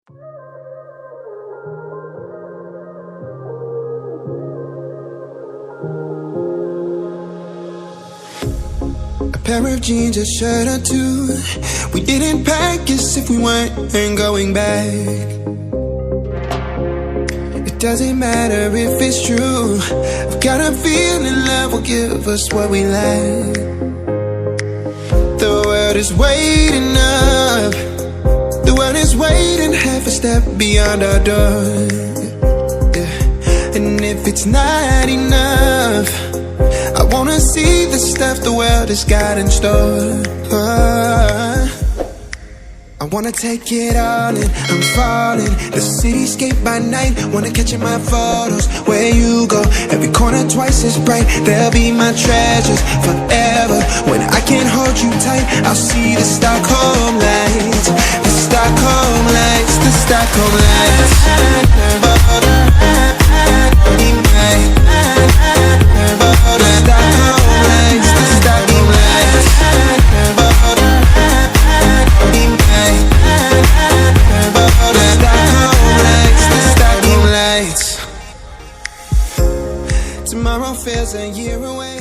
A pair of jeans, a shirt or two. We didn't pack as if we weren't going back. It doesn't matter if it's true. I've got a feeling love will give us what we lack. The world is waiting up. The world is waiting half a step beyond our door. Yeah. And if it's not enough, I wanna see the stuff the world has got in store. I wanna take it all in, I'm falling. The cityscape by night, wanna catch in my photos. Where you go, every corner twice as bright. They'll be my treasures forever. When I can't hold you tight, I'll see the Stockholm lights. The Stockholm lights, the Stockholm lights. Tomorrow feels a year away.